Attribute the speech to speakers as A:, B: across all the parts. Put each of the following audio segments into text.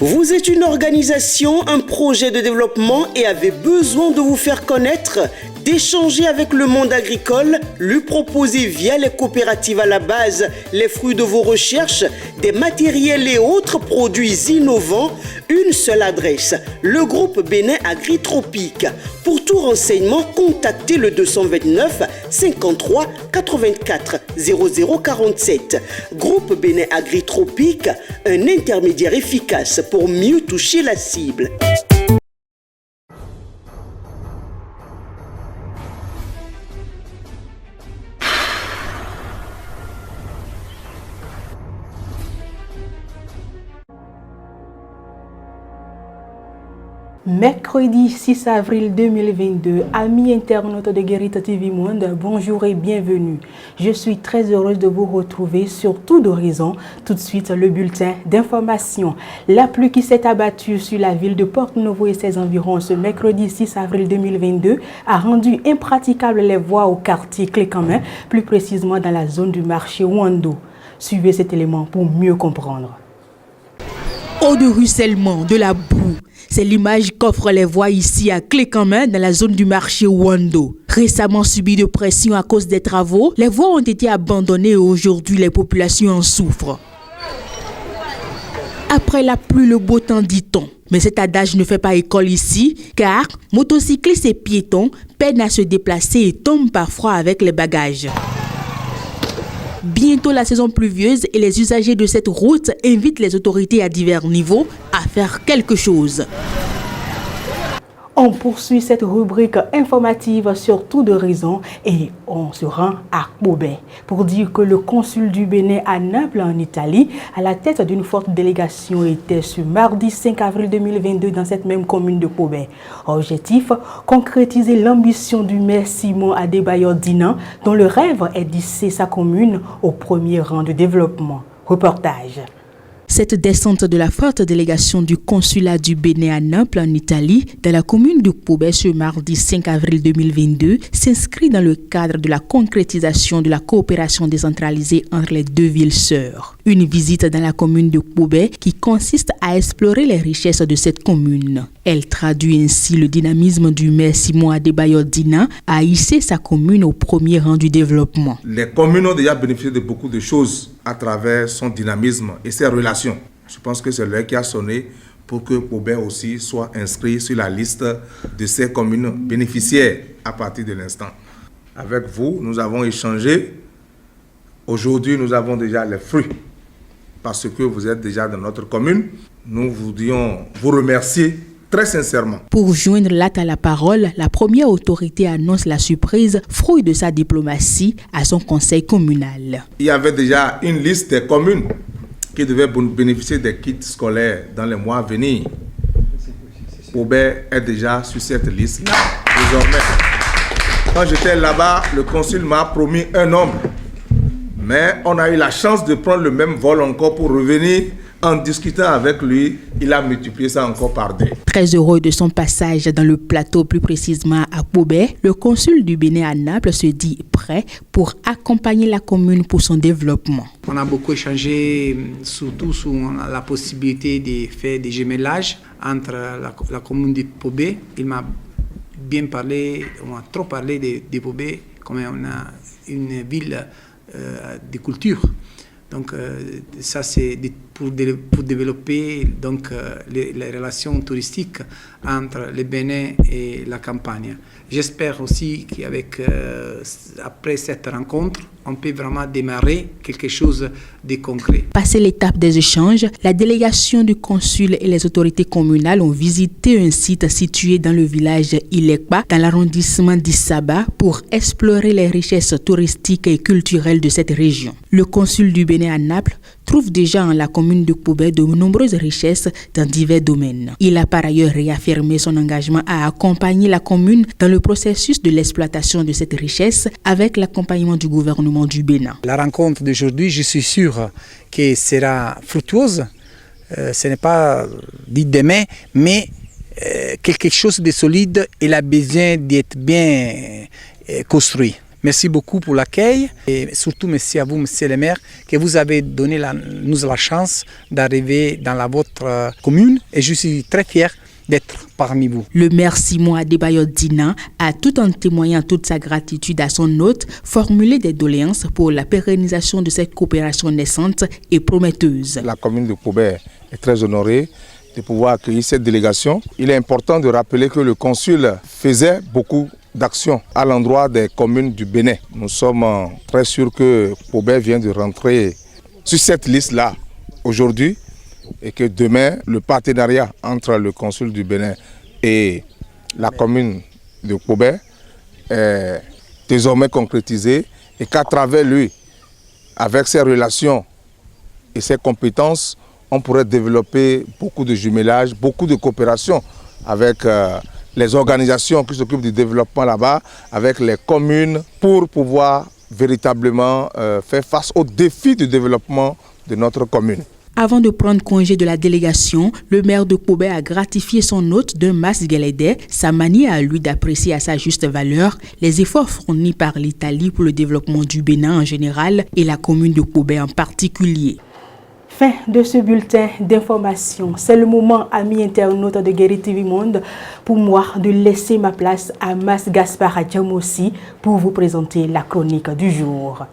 A: Vous êtes une organisation, un projet de développement et avez besoin de vous faire connaître, d'échanger avec le monde agricole, lui proposer via les coopératives à la base les fruits de vos recherches, des matériels et autres produits innovants. Une seule adresse, le groupe Bénin Agritropique. Pour tout renseignement, contactez le 229 53 84 0047. Groupe Bénin Agritropique, un intermédiaire efficace pour mieux toucher la cible.
B: Mercredi 6 avril 2022, amis internautes de Guérite TV Monde, bonjour et bienvenue. Je suis très heureuse de vous retrouver sur tout d'horizon. Tout de suite, le bulletin d'information. La pluie qui s'est abattue sur la ville de Porto-Novo et ses environs ce mercredi 6 avril 2022 a rendu impraticables les voies au quartier Clé-Camin, plus précisément dans la zone du marché Wando. Suivez cet élément pour mieux comprendre.
C: Eau de ruissellement, de la boue. C'est l'image qu'offrent les voies ici à Clé-Camin dans la zone du marché Wando. Récemment subi de pression à cause des travaux, les voies ont été abandonnées et aujourd'hui les populations en souffrent. Après la pluie, le beau temps, dit-on. Mais cet adage ne fait pas école ici, car motocyclistes et piétons peinent à se déplacer et tombent parfois avec les bagages. Bientôt la saison pluvieuse et les usagers de cette route invitent les autorités à divers niveaux à faire quelque chose.
B: On poursuit cette rubrique informative sur tout d'horizon et on se rend à Pobé pour dire que le consul du Bénin à Naples en Italie, à la tête d'une forte délégation, était ce mardi 5 avril 2022 dans cette même commune de Pobé. Objectif, concrétiser l'ambition du maire Simon Adebayor Dinan, dont le rêve est d'hisser sa commune au premier rang de développement. Reportage.
C: Cette descente de la forte délégation du consulat du Bénin à Naples en Italie, dans la commune de Pobé ce mardi 5 avril 2022, s'inscrit dans le cadre de la concrétisation de la coopération décentralisée entre les deux villes sœurs. Une visite dans la commune de Pobé qui consiste à explorer les richesses de cette commune. Elle traduit ainsi le dynamisme du maire Simon Adebayor Dinan à hisser sa commune au premier rang du développement.
D: Les communes ont déjà bénéficié de beaucoup de choses à travers son dynamisme et ses relations. Je pense que c'est l'heure qui a sonné pour que Pobé aussi soit inscrit sur la liste de ces communes bénéficiaires à partir de l'instant. Avec vous, nous avons échangé. Aujourd'hui, nous avons déjà les fruits parce que vous êtes déjà dans notre commune. Nous voudrions vous remercier très sincèrement.
C: Pour joindre l'acte à la parole, la première autorité annonce la surprise, fruit de sa diplomatie, à son conseil communal.
D: Il y avait déjà une liste des communes qui devaient bénéficier des kits scolaires dans les mois à venir. Pobé est déjà sur cette liste. Désormais, quand j'étais là-bas, le consul m'a promis un nombre. Mais on a eu la chance de prendre le même vol encore pour revenir. En discutant avec lui, il a multiplié ça encore par deux.
C: Très heureux de son passage dans le plateau, plus précisément à Pobé, le consul du Bénin à Naples se dit prêt pour accompagner la commune pour son développement.
E: On a beaucoup échangé, surtout sur la possibilité de faire des jumelages entre la commune de Pobé. Il m'a bien parlé, on a trop parlé de Pobé, comme on a une ville de culture. Donc ça c'est pour développer donc les relations touristiques entre le Bénin et la campagne. J'espère aussi qu'avec après cette rencontre, on peut vraiment démarrer quelque chose de concret.
C: Passé l'étape des échanges, la délégation du consul et les autorités communales ont visité un site situé dans le village Ilekba, dans l'arrondissement d'Issaba, pour explorer les richesses touristiques et culturelles de cette région. Le consul du Bénin à Naples trouve déjà en la commune de Pobé de nombreuses richesses dans divers domaines. Il a par ailleurs réaffirmé son engagement à accompagner la commune dans le processus de l'exploitation de cette richesse avec l'accompagnement du gouvernement du Bénin.
E: La rencontre d'aujourd'hui, je suis sûr qu'elle sera fructueuse. Ce n'est pas dit demain, mais quelque chose de solide, il a besoin d'être bien construit. Merci beaucoup pour l'accueil et surtout merci à vous, monsieur le maire, que vous avez donné nous la chance d'arriver dans votre commune et je suis très fier d'être parmi vous.
C: Le maire Simon Adebayo Dina a, tout en témoignant toute sa gratitude à son hôte, formulé des doléances pour la pérennisation de cette coopération naissante et prometteuse.
D: La commune de Pobert est très honorée de pouvoir accueillir cette délégation. Il est important de rappeler que le consul faisait beaucoup d'actions à l'endroit des communes du Bénin. Nous sommes très sûrs que Pobert vient de rentrer sur cette liste-là aujourd'hui et que demain, le partenariat entre le consul du Bénin et la commune de Pobert est désormais concrétisé et qu'à travers lui, avec ses relations et ses compétences, on pourrait développer beaucoup de jumelage, beaucoup de coopération avec les organisations qui s'occupent du développement là-bas, avec les communes, pour pouvoir véritablement faire face aux défis du développement de notre commune.
C: Avant de prendre congé de la délégation, le maire de Pobert a gratifié son hôte d'un mas Guélédé, sa manière à lui d'apprécier à sa juste valeur les efforts fournis par l'Italie pour le développement du Bénin en général et la commune de Pobert en particulier.
B: Fin de ce bulletin d'information. C'est le moment, amis internautes de Guérit TV Monde, pour moi de laisser ma place à Mas Gaspard Adjamossi pour vous présenter la chronique du jour.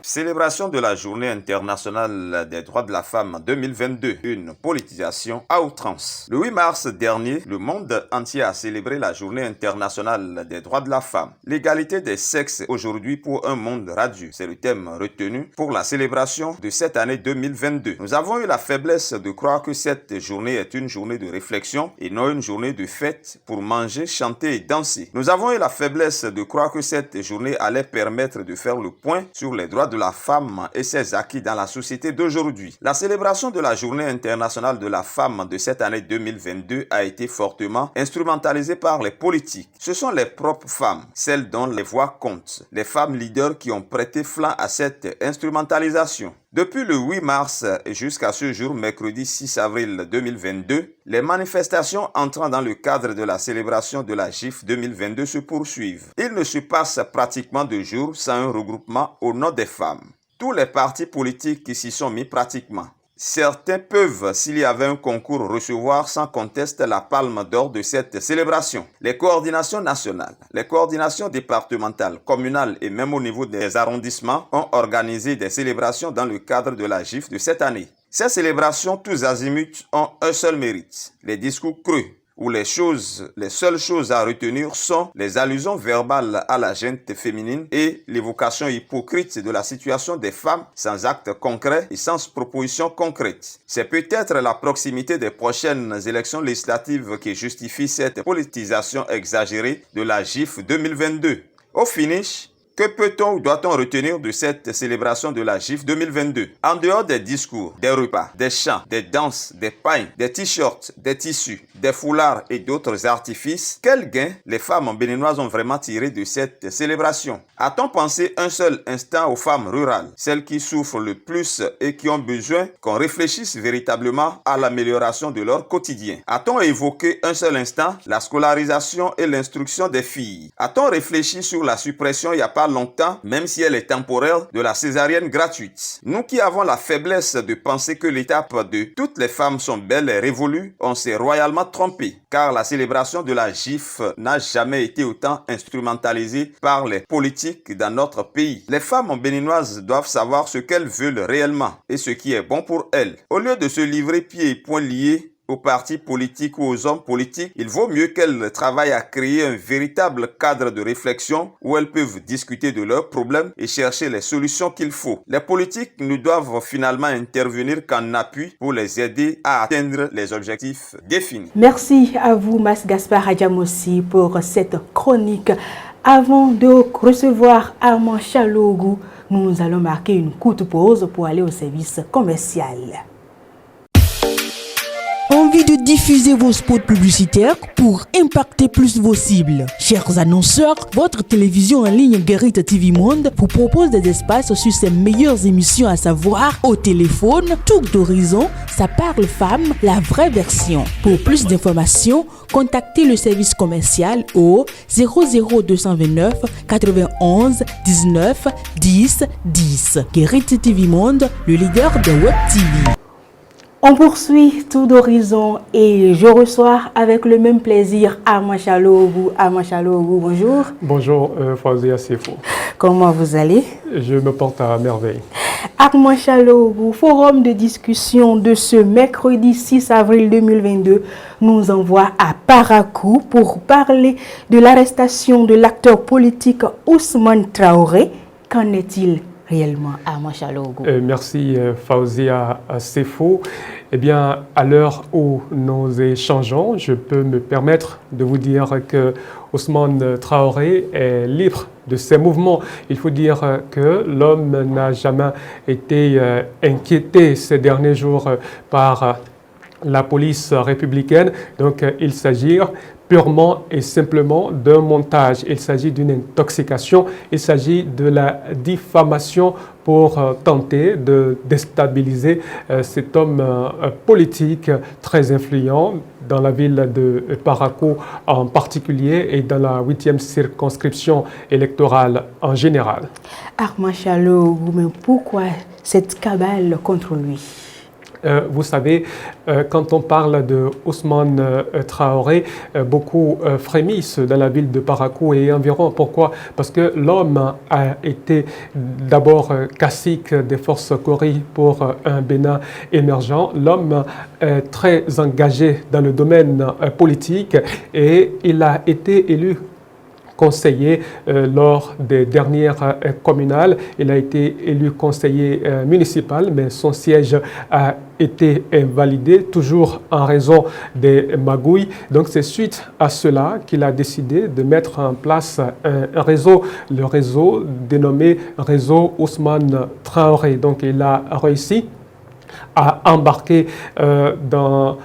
F: Célébration de la Journée internationale des droits de la femme 2022, une politisation à outrance. Le 8 mars dernier, le monde entier a célébré la Journée internationale des droits de la femme. L'égalité des sexes aujourd'hui pour un monde radieux. C'est le thème retenu pour la célébration de cette année 2022. Nous avons eu la faiblesse de croire que cette journée est une journée de réflexion et non une journée de fête pour manger, chanter et danser. Nous avons eu la faiblesse de croire que cette journée allait permettre de faire le point sur les droits de la femme et ses acquis dans la société d'aujourd'hui. La célébration de la Journée internationale de la femme de cette année 2022 a été fortement instrumentalisée par les politiques. Ce sont les propres femmes, celles dont les voix comptent, les femmes leaders qui ont prêté flanc à cette instrumentalisation. Depuis le 8 mars jusqu'à ce jour, mercredi 6 avril 2022, les manifestations entrant dans le cadre de la célébration de la GIF 2022 se poursuivent. Il ne se passe pratiquement 2 jours sans un regroupement au nom des femmes. Tous les partis politiques qui s'y sont mis pratiquement. Certains peuvent, s'il y avait un concours, recevoir sans conteste la palme d'or de cette célébration. Les coordinations nationales, les coordinations départementales, communales et même au niveau des arrondissements ont organisé des célébrations dans le cadre de la GIF de cette année. Ces célébrations tous azimuts ont un seul mérite, les discours creux, où les seules choses à retenir sont les allusions verbales à la gente féminine et l'évocation hypocrite de la situation des femmes sans actes concrets et sans propositions concrètes. C'est peut-être la proximité des prochaines élections législatives qui justifie cette politisation exagérée de la GIF 2022. Au finish, que peut-on ou doit-on retenir de cette célébration de la GIF 2022? En dehors des discours, des repas, des chants, des danses, des pains, des t-shirts, des tissus, des foulards et d'autres artifices, quel gain les femmes béninoises ont vraiment tiré de cette célébration? A-t-on pensé un seul instant aux femmes rurales, celles qui souffrent le plus et qui ont besoin qu'on réfléchisse véritablement à l'amélioration de leur quotidien? A-t-on évoqué un seul instant la scolarisation et l'instruction des filles? A-t-on réfléchi sur la suppression il n'y a pas longtemps, même si elle est temporaire, de la césarienne gratuite? Nous qui avons la faiblesse de penser que l'étape de toutes les femmes sont belles et révolues, on s'est royalement trompé, car la célébration de la GIF n'a jamais été autant instrumentalisée par les politiques dans notre pays. Les femmes béninoises doivent savoir ce qu'elles veulent réellement et ce qui est bon pour elles. Au lieu de se livrer pieds et poings liés aux partis politiques ou aux hommes politiques, il vaut mieux qu'elles travaillent à créer un véritable cadre de réflexion où elles peuvent discuter de leurs problèmes et chercher les solutions qu'il faut. Les politiques ne doivent finalement intervenir qu'en appui pour les aider à atteindre les objectifs définis.
B: Merci à vous, Mas Gaspard Adjamossi, pour cette chronique. Avant de recevoir Armand Chalogou, nous allons marquer une courte pause pour aller au service commercial.
G: envie de diffuser vos spots publicitaires pour impacter plus vos cibles? Chers annonceurs, votre télévision en ligne Guérite TV Monde vous propose des espaces sur ses meilleures émissions, à savoir Au téléphone, Tour d'horizon, Ça parle femme, la vraie version. Pour plus d'informations, contactez le service commercial au 00229 91 19 10 10. Guérite TV Monde, le leader de Web TV.
B: On poursuit Tour d'horizon et je reçois avec le même plaisir Armand Chalogu. Armand Chalogu, bonjour.
H: Bonjour, Fauzia Sefo.
B: Comment vous allez?
H: Je me porte à merveille.
B: Armand Chalogu, forum de discussion de ce mercredi 6 avril 2022 nous envoie à Parakou pour parler de l'arrestation de l'acteur politique Ousmane Traoré. Qu'en est-il réellement, Armand Chalogu?
H: Merci Fauzia Sefo. Eh bien, à l'heure où nous échangeons, je peux me permettre de vous dire que Ousmane Traoré est libre de ses mouvements. Il faut dire que l'homme n'a jamais été inquiété ces derniers jours par la police républicaine. Donc, il s'agit purement et simplement d'un montage. Il s'agit d'une intoxication, il s'agit de la diffamation pour tenter de déstabiliser cet homme politique très influent dans la ville de Parakou en particulier et dans la 8e circonscription électorale en général.
B: Armand Chalogu, mais pourquoi cette cabale contre lui?
H: Vous savez, quand on parle de Ousmane Traoré, beaucoup frémissent dans la ville de Parakou et environ. Pourquoi? Parce que l'homme a été d'abord cacique des forces Kori pour un Bénin émergent. L'homme est très engagé dans le domaine politique et il a été élu conseiller lors des dernières communales. Il a été élu conseiller municipal, mais son siège a été invalidé, toujours en raison des magouilles. Donc c'est suite à cela qu'il a décidé de mettre en place un réseau, le réseau dénommé Réseau Ousmane Traoré. Donc il a réussi à embarquer dans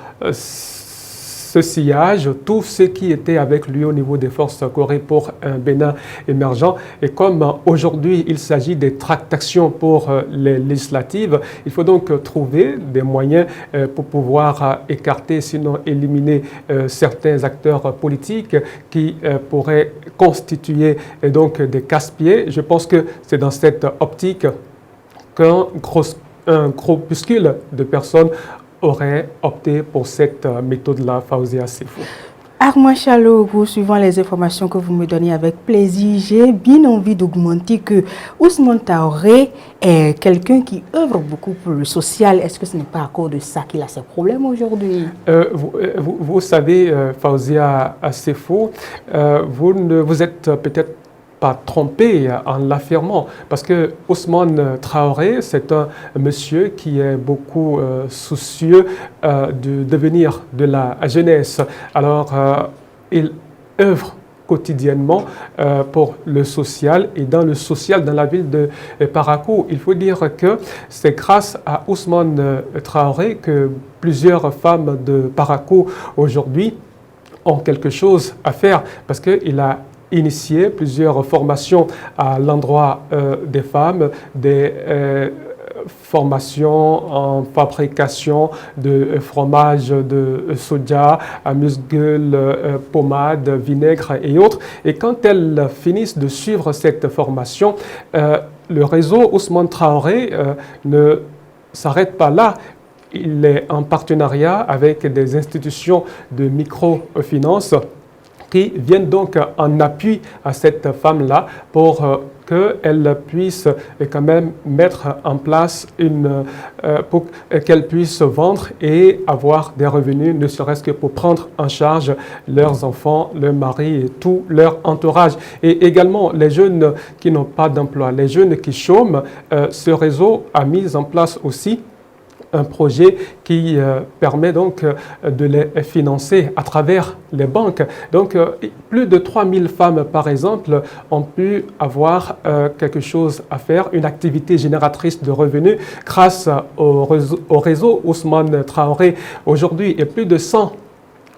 H: ce sillage, tous ceux qui étaient avec lui au niveau des forces Corée pour un Bénin émergent. Et comme aujourd'hui il s'agit des tractations pour les législatives, il faut donc trouver des moyens pour pouvoir écarter, sinon éliminer certains acteurs politiques qui pourraient constituer donc des casse-pieds. Je pense que c'est dans cette optique qu'un groupuscule de personnes aurait opté pour cette méthode-là, Fauzia Sefo.
B: Armand Chalogu, suivant les informations que vous me donnez avec plaisir, j'ai bien envie d'augmenter que Ousmane Traoré est quelqu'un qui œuvre beaucoup pour le social. Est-ce que ce n'est pas à cause de ça qu'il a ses problèmes aujourd'hui?
H: Vous savez, Fauzia Sefo, vous ne vous êtes peut-être pas trompé en l'affirmant, parce que Ousmane Traoré, c'est un monsieur qui est beaucoup soucieux du devenir de la jeunesse. Alors, il œuvre quotidiennement pour le social et dans le social dans la ville de Parakou. Il faut dire que c'est grâce à Ousmane Traoré que plusieurs femmes de Parakou aujourd'hui ont quelque chose à faire, parce qu'il a initié plusieurs formations à l'endroit des femmes, des formations en fabrication de fromage de soja, amuse-gueule, pommade, vinaigre et autres. Et quand elles finissent de suivre cette formation, le réseau Ousmane Traoré ne s'arrête pas là. Il est en partenariat avec des institutions de microfinance qui viennent donc en appui à cette femme-là pour qu'elle puisse quand même mettre en place pour qu'elle puisse vendre et avoir des revenus, ne serait-ce que pour prendre en charge leurs enfants, leur mari et tout leur entourage. Et également les jeunes qui n'ont pas d'emploi, les jeunes qui chôment, ce réseau a mis en place aussi un projet qui permet donc de les financer à travers les banques. Donc, plus de 3000 femmes, par exemple, ont pu avoir quelque chose à faire, une activité génératrice de revenus grâce au réseau Ousmane Traoré aujourd'hui. Et plus de 100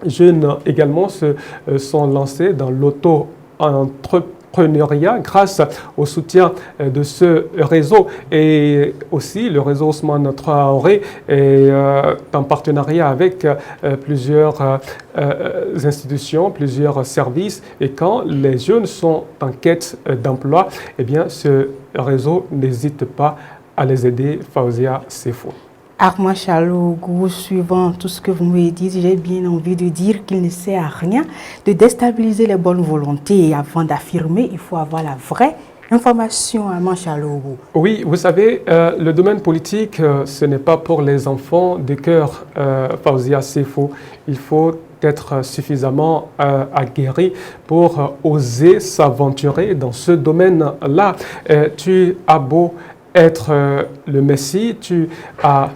H: jeunes également se sont lancés dans l'auto-entrepreneuriat grâce au soutien de ce réseau. Et aussi, le réseau Ousmane Traoré est en partenariat avec plusieurs institutions, plusieurs services. Et quand les jeunes sont en quête d'emploi, eh bien, ce réseau n'hésite pas à les aider. Fauzia Sefo.
B: Armand Chalougou, suivant tout ce que vous me dites, j'ai bien envie de dire qu'il ne sert à rien de déstabiliser les bonnes volontés. Et avant d'affirmer, il faut avoir la vraie information, Armand Chalougou.
H: Oui, vous savez, le domaine politique, ce n'est pas pour les enfants de cœur, Fauzia Sefo. Il faut être suffisamment aguerri pour oser s'aventurer dans ce domaine-là. Tu as beau être le Messie, tu as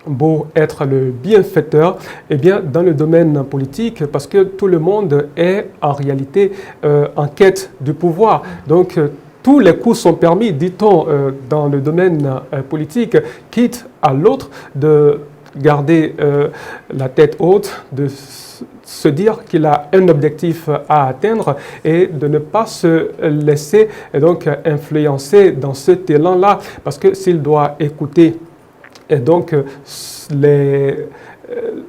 H: beau être le bienfaiteur, eh bien, dans le domaine politique, parce que tout le monde est en réalité en quête du pouvoir. Donc, tous les coups sont permis, dit-on, dans le domaine politique, quitte à l'autre de garder la tête haute, de se dire qu'il a un objectif à atteindre et de ne pas se laisser donc influencer dans cet élan-là, parce que s'il doit écouter et donc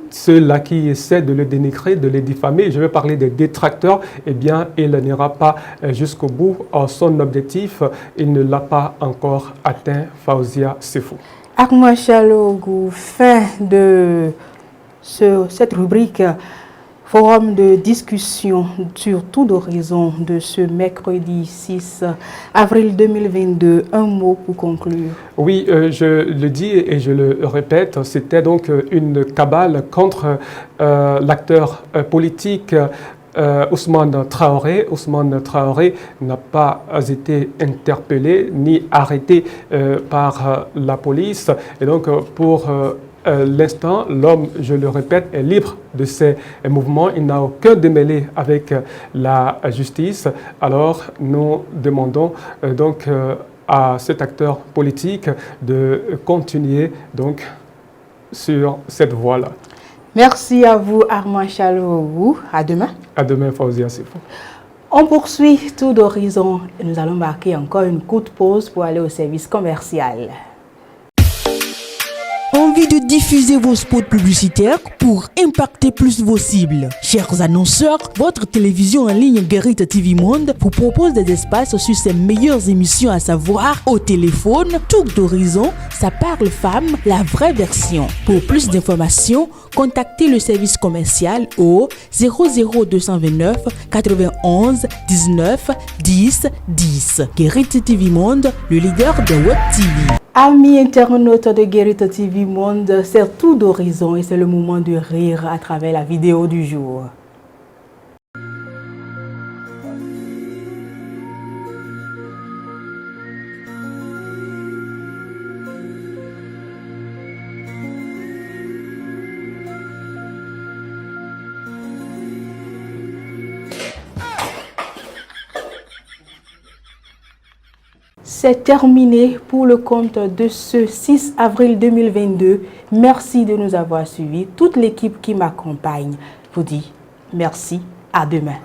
H: ceux-là qui essaient de le dénigrer, de le diffamer, je vais parler des détracteurs, eh bien, il n'ira pas jusqu'au bout. Son objectif, il ne l'a pas encore atteint. Fauzia Sefo.
B: Armand Chalougou, fin de cette rubrique forum de discussion sur tout d'horizon de ce mercredi 6 avril 2022. Un mot pour conclure.
H: Oui, je le dis et je le répète, c'était donc une cabale contre l'acteur politique Ousmane Traoré. Ousmane Traoré n'a pas été interpellé ni arrêté par la police. Et donc, pour l'instant, l'homme, je le répète, est libre de ses mouvements. Il n'a aucun démêlé avec la justice. Alors, nous demandons donc à cet acteur politique de continuer donc sur cette voie-là.
B: Merci à vous, Armand Chalougou. À demain.
H: À demain, Fauzia Sefo.
B: On poursuit tout d'horizon et nous allons marquer encore une courte pause pour aller au service commercial.
G: Envie de diffuser vos spots publicitaires pour impacter plus vos cibles? Chers annonceurs, votre télévision en ligne Guérite TV Monde vous propose des espaces sur ses meilleures émissions, à savoir Au téléphone, Tour d'horizon, Ça parle femme, la vraie version. Pour plus d'informations, contactez le service commercial au 00229 91 19 10 10. Guérite TV Monde, le leader de Web TV.
B: Amis internautes de Guérite TV Monde, c'est tout d'horizon et c'est le moment de rire à travers la vidéo du jour. C'est terminé pour le compte de ce 6 avril 2022. Merci de nous avoir suivis. Toute l'équipe qui m'accompagne vous dit merci. À demain.